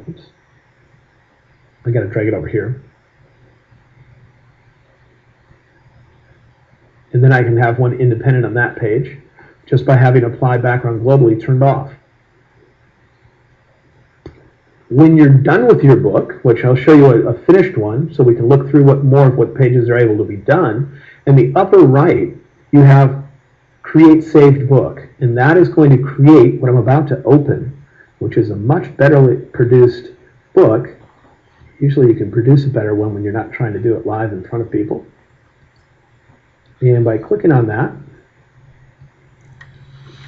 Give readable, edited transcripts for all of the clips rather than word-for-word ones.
oops, I got to drag it over here. And then I can have one independent on that page just by having apply background globally turned off. When you're done with your book, which I'll show you a finished one so we can look through what pages are able to be done, in the upper right you have Create Saved Book, and that is going to create what I'm about to open, which is a much better produced book. Usually you can produce a better one when you're not trying to do it live in front of people. And by clicking on that,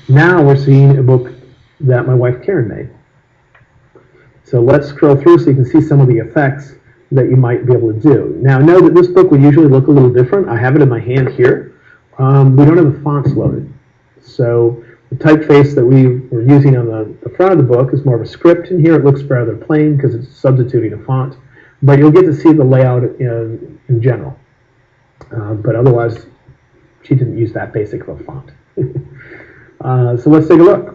now we're seeing a book that my wife Karen made. So let's scroll through so you can see some of the effects that you might be able to do. Now know that this book would usually look a little different. I have it in my hand here. We don't have the fonts loaded. So the typeface that we were using on the front of the book is more of a script in here. It looks rather plain because it's substituting a font. But you'll get to see the layout in general. But otherwise, she didn't use that basic of a font. So let's take a look.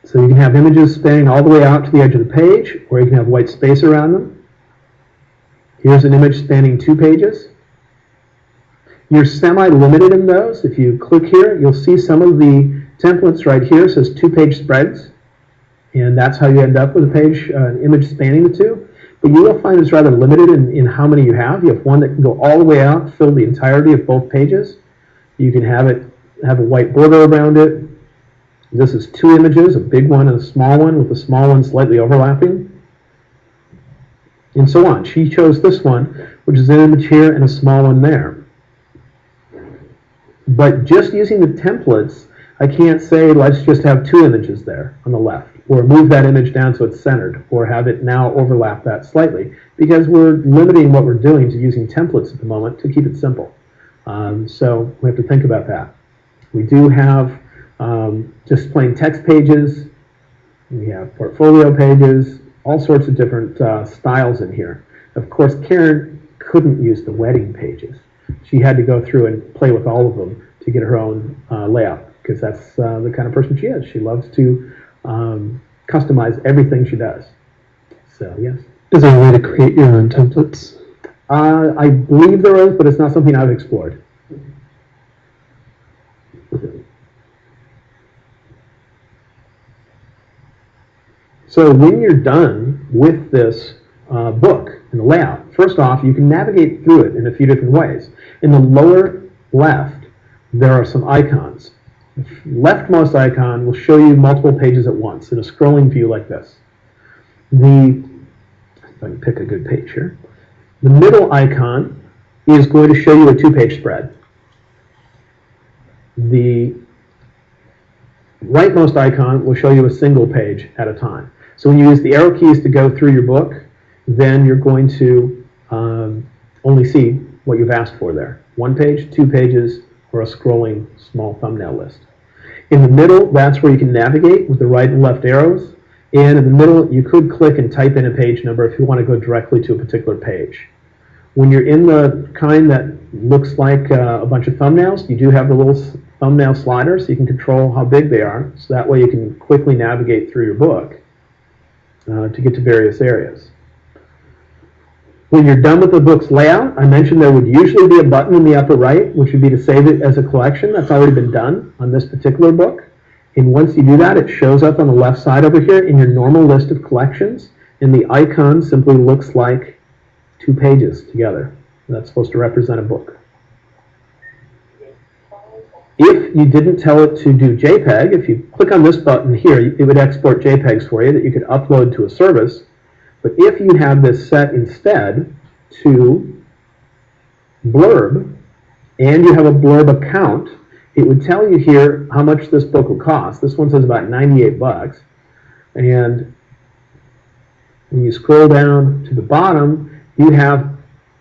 So you can have images spanning all the way out to the edge of the page, or you can have white space around them. Here's an image spanning 2 pages. You're semi-limited in those. If you click here, you'll see some of the templates right here. It says 2-page spreads, and that's how you end up with a page, image spanning the 2. But you will find it's rather limited in how many you have. You have one that can go all the way out, fill the entirety of both pages. You can have a white border around it. This is 2 images, a big one and a small one, with the small one slightly overlapping, and so on. She chose this one, which is an image here and a small one there. But just using the templates, I can't say let's just have 2 images there on the left, or move that image down so it's centered, or have it now overlap that slightly, because we're limiting what we're doing to using templates at the moment to keep it simple. So we have to think about that. We do have just plain text pages. We have portfolio pages, all sorts of different styles in here. Of course, Karen couldn't use the wedding pages. She had to go through and play with all of them to get her own layout, because that's the kind of person she is. She loves to customize everything she does. So, yes. Is there a way to create your own templates? I believe there is, but it's not something I've explored. So when you're done with this book and the layout, first off, you can navigate through it in a few different ways. In the lower left, there are some icons. The leftmost icon will show you multiple pages at once in a scrolling view like this. If I can pick a good page here. The middle icon is going to show you a 2-page spread. The rightmost icon will show you a single page at a time. So when you use the arrow keys to go through your book, then you're going to only see what you've asked for there. 1 page, 2 pages, or a scrolling small thumbnail list. In the middle, that's where you can navigate with the right and left arrows. And in the middle, you could click and type in a page number if you want to go directly to a particular page. When you're in the kind that looks like a bunch of thumbnails, you do have the little thumbnail sliders, so you can control how big they are. So that way you can quickly navigate through your book to get to various areas. When you're done with the book's layout, I mentioned there would usually be a button in the upper right, which would be to save it as a collection. That's already been done on this particular book. And once you do that, it shows up on the left side over here in your normal list of collections. And the icon simply looks like 2 pages together. That's supposed to represent a book. If you didn't tell it to do JPEG, if you click on this button here, it would export JPEGs for you that you could upload to a service. But if you have this set instead to blurb, and you have a blurb account, it would tell you here how much this book will cost. This one says about 98 bucks. And when you scroll down to the bottom, you have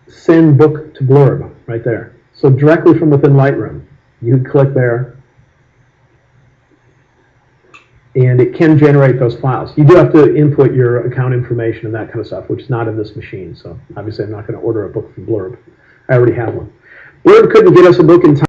send book to blurb right there. So directly from within Lightroom, you can click there, and it can generate those files. You do have to input your account information and that kind of stuff, which is not in this machine. So obviously I'm not going to order a book from Blurb. I already have one. Blurb couldn't get us a book in time.